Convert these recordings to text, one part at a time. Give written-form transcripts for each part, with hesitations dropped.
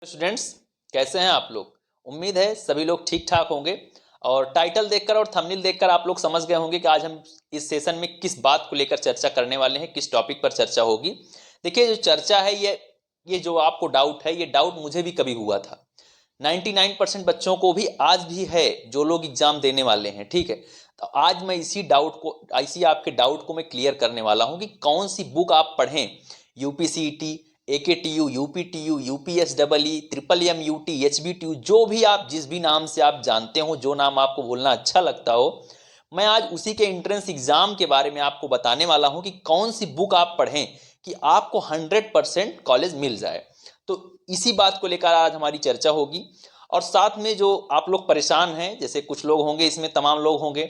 Students, कैसे हैं आप लोग। उम्मीद है सभी लोग ठीक ठाक होंगे और टाइटल देखकर और थंबनेल देखकर आप लोग समझ गए होंगे कि आज हम इस सेशन में किस बात को लेकर चर्चा करने वाले हैं, किस टॉपिक पर चर्चा होगी। देखिए, जो चर्चा है ये जो आपको डाउट है, ये डाउट मुझे भी कभी हुआ था। 99% बच्चों को भी आज भी है जो लोग एग्जाम देने वाले हैं। ठीक है, तो आज मैं इसी आपके डाउट को मैं क्लियर करने वाला हूं कि कौन सी बुक आप पढ़ें। यूपीसीईटी, AKTU, UPTU, UPSEE, MMUT, HBTU, जो भी आप जिस भी नाम से आप जानते हो, जो नाम आपको बोलना अच्छा लगता हो, मैं आज उसी के एंट्रेंस एग्जाम के बारे में आपको बताने वाला हूं कि कौन सी बुक आप पढ़ें कि आपको 100% कॉलेज मिल जाए। तो इसी बात को लेकर आज हमारी चर्चा होगी। और साथ में जो आप लोग परेशान हैं, जैसे कुछ लोग होंगे, इसमें तमाम लोग होंगे,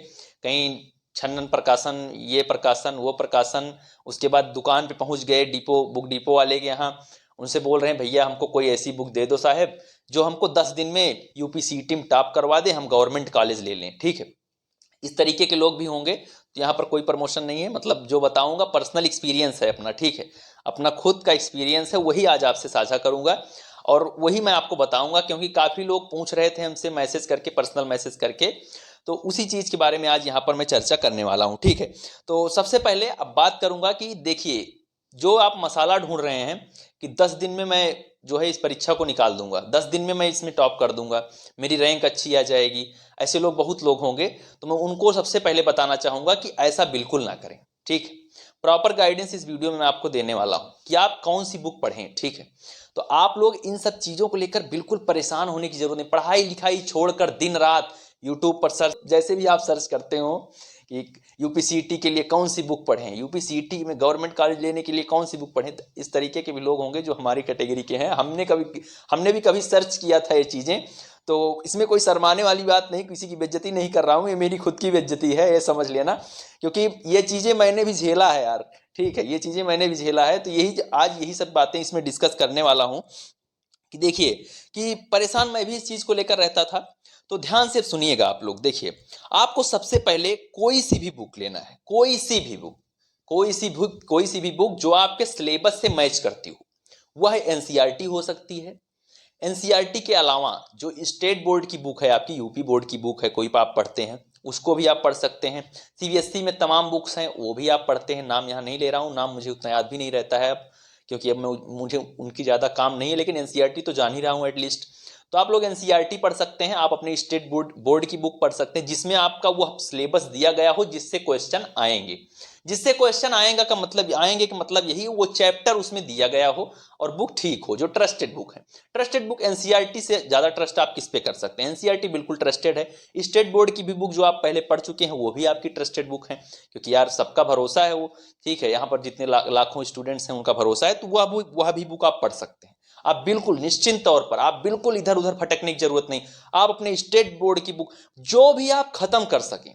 कहीं छन्नन प्रकाशन, ये प्रकाशन, वो प्रकाशन, उसके बाद दुकान पे पहुंच गए बुक डिपो वाले के यहाँ, उनसे बोल रहे हैं भैया हमको कोई ऐसी बुक दे दो साहब जो हमको 10 दिन में यूपीसीईटी में टॉप करवा दे, हम गवर्नमेंट कॉलेज ले लें। ठीक है, इस तरीके के लोग भी होंगे। तो यहाँ पर कोई प्रमोशन नहीं है, मतलब जो बताऊंगा पर्सनल एक्सपीरियंस है अपना। ठीक है, अपना खुद का एक्सपीरियंस है, वही आज आपसे साझा करूंगा और वही मैं आपको बताऊंगा, क्योंकि काफ़ी लोग पूछ रहे थे हमसे मैसेज करके, पर्सनल मैसेज करके, तो उसी चीज़ के बारे में आज यहाँ पर मैं चर्चा करने वाला हूँ। ठीक है, तो सबसे पहले अब बात करूंगा कि देखिए, जो आप मसाला ढूंढ रहे हैं कि 10 दिन में मैं जो है इस परीक्षा को निकाल दूंगा, 10 दिन में मैं इसमें टॉप कर दूंगा, मेरी रैंक अच्छी आ जाएगी, ऐसे लोग बहुत लोग होंगे। तो मैं उनको सबसे पहले बताना चाहूंगा कि ऐसा बिल्कुल ना करें। ठीक, प्रॉपर गाइडेंस इस वीडियो में मैं आपको देने वाला हूं कि आप कौन सी बुक पढ़ें। ठीक है, तो आप लोग इन सब चीज़ों को लेकर बिल्कुल परेशान होने की जरूरत नहीं। पढ़ाई लिखाई छोड़कर दिन रात यूट्यूब पर सर्च, जैसे भी आप सर्च करते हो कि यूपीसीईटी के लिए कौन सी बुक पढ़ें, यूपीसीईटी में गवर्नमेंट कॉलेज लेने के लिए कौन सी बुक पढ़ें, इस तरीके के भी लोग होंगे जो हमारी कैटेगरी के हैं। हमने भी कभी सर्च किया था ये चीज़ें, तो इसमें कोई शर्माने वाली बात नहीं, किसी की बेइज्जती नहीं कर रहा हूँ, ये मेरी खुद की बेइज्जती है, ये समझ लेना, क्योंकि ये चीज़ें मैंने भी झेला है यार। ठीक है, ये चीज़ें मैंने भी झेला है, तो यही सब बातें इसमें डिस्कस करने वाला हूँ कि देखिए कि परेशान मैं भी इस चीज़ को लेकर रहता था। तो ध्यान से सुनिएगा आप लोग। देखिए, आपको सबसे पहले कोई सी भी बुक लेना है, कोई सी भी बुक जो आपके सिलेबस से मैच करती हो। वह एनसीईआरटी हो सकती है। एनसीईआरटी के अलावा जो स्टेट बोर्ड की बुक है, आपकी यूपी बोर्ड की बुक है, कोई आप पढ़ते हैं, उसको भी आप पढ़ सकते हैं। सीबीएसई में तमाम बुक्स हैं, वो भी आप पढ़ते हैं। नाम यहाँ नहीं ले रहा हूँ, नाम मुझे उतना याद भी नहीं रहता है अब, क्योंकि अब मुझे उनकी ज़्यादा काम नहीं है, लेकिन एनसीईआरटी तो जान ही रहा हूँ एटलीस्ट। तो आप लोग एनसीईआरटी पढ़ सकते हैं, आप अपने स्टेट बोर्ड की बुक पढ़ सकते हैं, जिसमें आपका वो सिलेबस दिया गया हो, जिससे क्वेश्चन आएंगे। जिससे क्वेश्चन आएगा का मतलब, आएंगे का मतलब यही, वो चैप्टर उसमें दिया गया हो और बुक ठीक हो, जो ट्रस्टेड बुक है। ट्रस्टेड बुक एनसीईआरटी से ज़्यादा ट्रस्ट आप किस पे कर सकते हैं। एनसीईआरटी बिल्कुल ट्रस्टेड है। स्टेट बोर्ड की भी बुक जो आप पहले पढ़ चुके हैं वो भी आपकी ट्रस्टेड बुक है, क्योंकि यार सबका भरोसा है वो। ठीक है, यहाँ पर जितने लाखों स्टूडेंट्स हैं उनका भरोसा है, तो वह भी बुक आप पढ़ सकते हैं। आप बिल्कुल निश्चिंत तौर पर, आप बिल्कुल इधर उधर भटकने की जरूरत नहीं। आप अपने स्टेट बोर्ड की बुक जो भी आप खत्म कर सकें।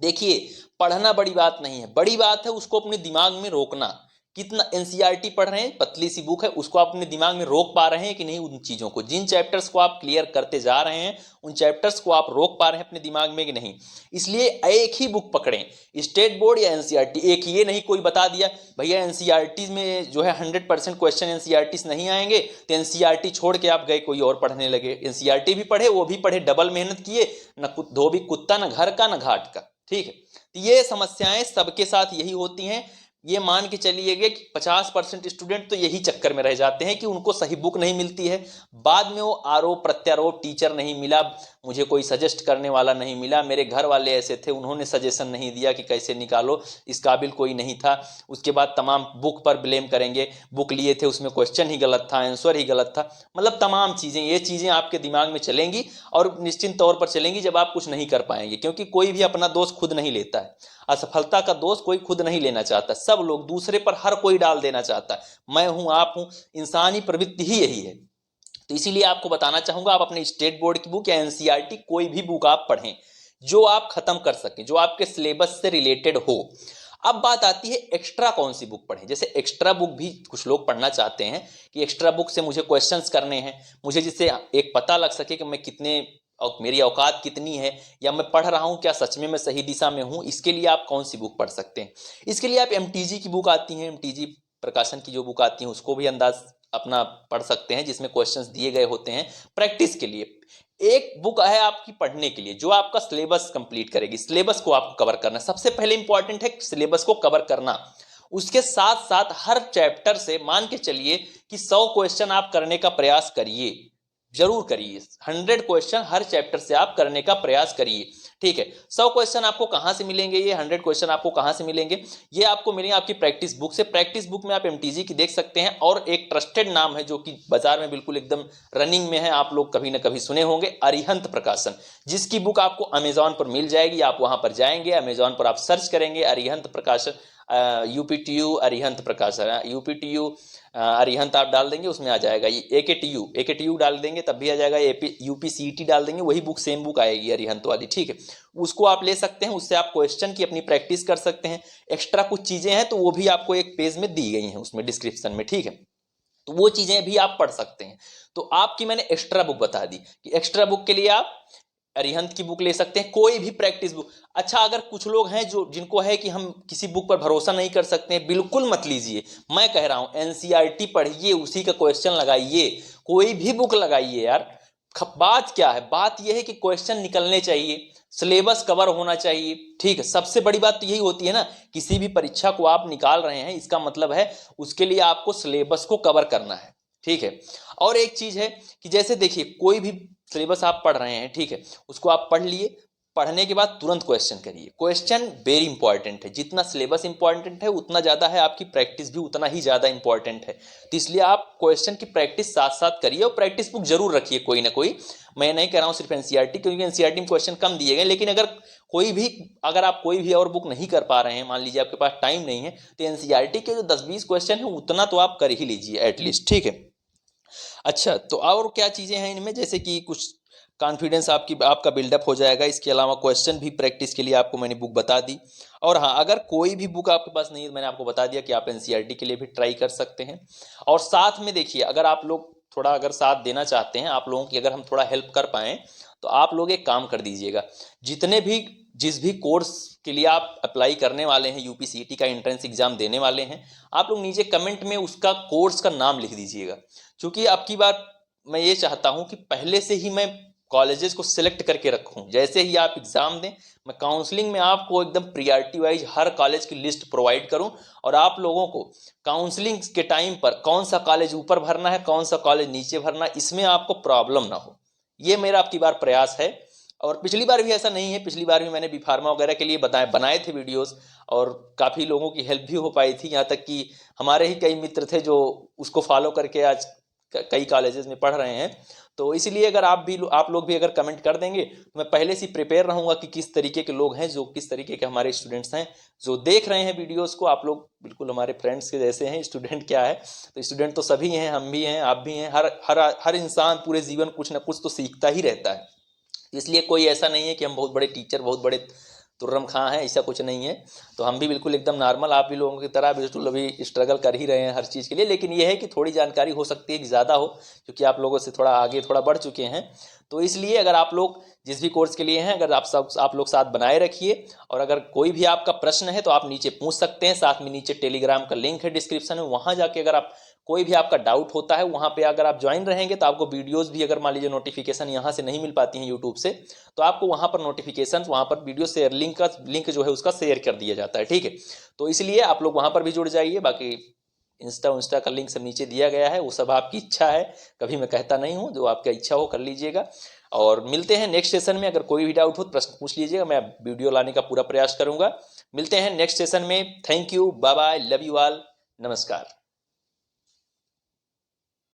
देखिए, पढ़ना बड़ी बात नहीं है, बड़ी बात है उसको अपने दिमाग में रोकना। कितना एनसीईआरटी पढ़ रहे हैं, पतली सी बुक है, उसको आप अपने दिमाग में रोक पा रहे हैं कि नहीं। उन चीज़ों को, जिन चैप्टर्स को आप क्लियर करते जा रहे हैं, उन चैप्टर्स को आप रोक पा रहे हैं अपने दिमाग में कि नहीं। इसलिए एक ही बुक पकड़ें, स्टेट बोर्ड या एनसीईआरटी, एक ही। ये नहीं कोई बता दिया भैया एनसीईआरटी में जो है 100% क्वेश्चन एनसीईआरटी से नहीं आएंगे, तो एनसीईआरटी छोड़ के आप गए कोई और पढ़ने लगे। एनसीईआरटी भी पढ़े, वो भी पढ़े, डबल मेहनत किए, न धोबी कुत्ता, न घर का न घाट का। ठीक है, तो ये समस्याएं सबके साथ यही होती हैं। ये मान के चलिएगा कि 50% स्टूडेंट तो यही चक्कर में रह जाते हैं कि उनको सही बुक नहीं मिलती है। बाद में वो आरोप प्रत्यारोप, टीचर नहीं मिला, मुझे कोई सजेस्ट करने वाला नहीं मिला, मेरे घर वाले ऐसे थे उन्होंने सजेशन नहीं दिया कि कैसे निकालो, इस काबिल कोई नहीं था। उसके बाद तमाम बुक पर ब्लेम करेंगे, बुक लिए थे उसमें क्वेश्चन ही गलत था, आंसर ही गलत था। मतलब तमाम चीज़ें, ये चीज़ें आपके दिमाग में चलेंगी और निश्चित तौर पर चलेंगी जब आप कुछ नहीं कर पाएंगे, क्योंकि कोई भी अपना दोष खुद नहीं लेता है। असफलता का दोष कोई खुद नहीं लेना चाहता, सब लोग दूसरे पर हर कोई डाल देना चाहता है। मैं हूं, आप हूं, इंसानी प्रवृत्ति ही यही है। तो इसीलिए आपको बताना चाहूंगा, आप अपने स्टेट बोर्ड की बुक या एनसीईआरटी कोई भी बुक आप पढ़ें जो आप खत्म कर सकें, जो आपके सिलेबस से रिलेटेड हो। अब बात आती है एक्स्ट्रा कौन सी बुक पढ़ें। जैसे एक्स्ट्रा बुक भी कुछ लोग पढ़ना चाहते हैं कि एक्स्ट्रा बुक से मुझे क्वेश्चंस करने हैं, मुझे जिससे एक पता लग सके कि मैं कितने और मेरी औकात कितनी है, या मैं पढ़ रहा हूं क्या सच में मैं सही दिशा में हूं। इसके लिए आप कौन सी बुक पढ़ सकते हैं। इसके लिए आप एमटीजी की बुक आती हैं, एमटीजी प्रकाशन की जो बुक आती हैं उसको भी अंदाज अपना पढ़ सकते हैं, जिसमें क्वेश्चंस दिए गए होते हैं प्रैक्टिस के लिए। एक बुक है आपकी पढ़ने के लिए जो आपका सिलेबस कंप्लीट करेगी। सिलेबस को आपको कवर करना सबसे पहले इंपॉर्टेंट है, सिलेबस को कवर करना। उसके साथ साथ हर चैप्टर से मान के चलिए कि 100 क्वेश्चन आप करने का प्रयास करिए, जरूर करिए। 100 क्वेश्चन हर चैप्टर से आप करने का प्रयास करिए, ठीक है। 100 क्वेश्चन आपको कहां से मिलेंगे, ये 100 क्वेश्चन आपको कहां से मिलेंगे, ये आपको मिलेंगे आपकी प्रैक्टिस बुक से। प्रैक्टिस बुक में आप एमटीजी की देख सकते हैं, और एक ट्रस्टेड नाम है जो कि बाजार में बिल्कुल एकदम रनिंग में है, आप लोग कभी ना कभी सुने होंगे, अरिहंत प्रकाशन, जिसकी बुक आपको अमेजॉन पर मिल जाएगी। आप वहां पर जाएंगे, अमेजॉन पर आप सर्च करेंगे अरिहंत प्रकाशन, यूपीटीयू अरिहंत प्रकाशन, यूपीटीयू अरिहंत आप डाल देंगे, उसमें आ जाएगा। ये एकेटीयू डाल देंगे तब भी आ जाएगा, यूपीसीईटी डाल देंगे, वही बुक सेम बुक आएगी अरिहंत वाली, ठीक है। उसको आप ले सकते हैं, उससे आप क्वेश्चन की अपनी प्रैक्टिस कर सकते हैं। एक्स्ट्रा कुछ चीजें हैं तो वो भी आपको एक पेज में दी गई हैं उसमें डिस्क्रिप्शन में, ठीक है, तो वो चीजें भी आप पढ़ सकते हैं। तो आपकी मैंने एक्स्ट्रा बुक बता दी कि एक्स्ट्रा बुक के लिए आप अरिहंत की बुक ले सकते हैं, कोई भी प्रैक्टिस बुक। अच्छा, अगर कुछ लोग हैं जो जिनको है कि हम किसी बुक पर भरोसा नहीं कर सकते हैं, बिल्कुल मत लीजिए। मैं कह रहा हूं एनसीईआरटी पढ़िए, उसी का क्वेश्चन लगाइए, कोई भी बुक लगाइए यार। बात क्या है, बात यह है कि क्वेश्चन निकलने चाहिए, सिलेबस कवर होना चाहिए, ठीक है। सबसे बड़ी बात तो यही होती है ना, किसी भी परीक्षा को आप निकाल रहे हैं, इसका मतलब है उसके लिए आपको सिलेबस को कवर करना है, ठीक है। और एक चीज है कि जैसे देखिए, कोई भी सिलेबस आप पढ़ रहे हैं, ठीक है, उसको आप पढ़ लिए, पढ़ने के बाद तुरंत क्वेश्चन करिए। क्वेश्चन वेरी इंपॉर्टेंट है, जितना सिलेबस इंपॉर्टेंट है उतना ज्यादा है, आपकी प्रैक्टिस भी उतना ही ज्यादा इंपॉर्टेंट है। तो इसलिए आप क्वेश्चन की प्रैक्टिस साथ साथ करिए, और प्रैक्टिस बुक जरूर रखिए कोई ना कोई। मैं नहीं कह रहा हूं सिर्फ एनसीईआरटी, क्योंकि एनसीईआरटी में क्वेश्चन कम दिए गए, लेकिन अगर आप कोई भी और बुक नहीं कर पा रहे हैं, मान लीजिए आपके पास टाइम नहीं है, तो एनसीईआरटी के जो 10-20 क्वेश्चन है उतना तो आप कर ही लीजिए एटलीस्ट, ठीक है। अच्छा, तो और क्या चीजें हैं इनमें, जैसे कि कुछ कॉन्फिडेंस आपका बिल्डअप हो जाएगा। इसके अलावा क्वेश्चन भी प्रैक्टिस के लिए आपको मैंने बुक बता दी। और हाँ, अगर कोई भी बुक आपके पास नहीं है, मैंने आपको बता दिया कि आप एनसीईआरटी के लिए भी ट्राई कर सकते हैं। और साथ में देखिए, अगर आप लोग थोड़ा अगर साथ देना चाहते हैं, आप लोगों की अगर हम थोड़ा हेल्प कर पाएँ, तो आप लोग एक काम कर दीजिएगा। जिस भी कोर्स के लिए आप अप्लाई करने वाले हैं, यूपीसीईटी का एंट्रेंस एग्जाम देने वाले हैं, आप लोग नीचे कमेंट में उसका कोर्स का नाम लिख दीजिएगा। क्योंकि अब की बार मैं ये चाहता हूं कि पहले से ही मैं कॉलेजेस को सिलेक्ट करके रखूं। जैसे ही आप एग्जाम दें, मैं काउंसलिंग में आपको एकदम प्रियॉरिटी वाइज हर कॉलेज की लिस्ट प्रोवाइड करूं, और आप लोगों को काउंसलिंग के टाइम पर कौन सा कॉलेज ऊपर भरना है, कौन सा कॉलेज नीचे भरना है, इसमें आपको प्रॉब्लम ना हो। ये मेरा अब की बार प्रयास है। और पिछली बार भी ऐसा नहीं है, पिछली बार भी मैंने बी फार्मा वगैरह के लिए बनाए थे वीडियोस, और काफ़ी लोगों की हेल्प भी हो पाई थी। यहाँ तक कि हमारे ही कई मित्र थे जो उसको फॉलो करके आज कई कॉलेजेस में पढ़ रहे हैं। तो इसलिए अगर आप लोग भी अगर कमेंट कर देंगे, तो मैं पहले से प्रिपेयर रहूंगा कि किस तरीके के लोग हैं, जो किस तरीके के हमारे स्टूडेंट्स हैं जो देख रहे हैं वीडियोस को। आप लोग बिल्कुल हमारे फ्रेंड्स के जैसे हैं। स्टूडेंट क्या है, तो स्टूडेंट तो सभी हैं, हम भी हैं, आप भी हैं। हर इंसान पूरे जीवन कुछ ना कुछ तो सीखता ही रहता है। इसलिए कोई ऐसा नहीं है कि हम बहुत बड़े टीचर, बहुत बड़े तुर्रम खां हैं, ऐसा कुछ नहीं है। तो हम भी बिल्कुल एकदम नॉर्मल, आप भी लोगों की तरह बिल्कुल अभी स्ट्रगल कर ही रहे हैं हर चीज़ के लिए। लेकिन ये है कि थोड़ी जानकारी हो सकती है कि ज़्यादा हो, क्योंकि आप लोगों से थोड़ा आगे थोड़ा बढ़ चुके हैं। तो इसलिए अगर आप लोग जिस भी कोर्स के लिए हैं, अगर आप लोग साथ बनाए रखिए। और अगर कोई भी आपका प्रश्न है तो आप नीचे पूछ सकते हैं। साथ में नीचे टेलीग्राम का लिंक है डिस्क्रिप्शन में, वहाँ जाके अगर आप कोई भी आपका डाउट होता है, वहाँ पे अगर आप ज्वाइन रहेंगे तो आपको वीडियोस भी, अगर मान लीजिए नोटिफिकेशन यहाँ से नहीं मिल पाती हैं यूट्यूब से, तो आपको वहाँ पर नोटिफिकेशन, वहाँ पर वीडियो शेयर लिंक जो है उसका शेयर कर दिया जाता है, ठीक है। तो इसलिए आप लोग वहाँ पर भी जुड़ जाइए। बाकी इंस्टा का लिंक सब नीचे दिया गया है, वो सब आपकी इच्छा है, कभी मैं कहता नहीं हूँ, जो आपका इच्छा हो कर लीजिएगा। और मिलते हैं नेक्स्ट सेशन में। अगर कोई भी डाउट हो तो प्रश्न पूछ लीजिएगा, मैं वीडियो लाने का पूरा प्रयास करूँगा। मिलते हैं नेक्स्ट सेशन में। Thank you, bye bye, love you all, नमस्कार।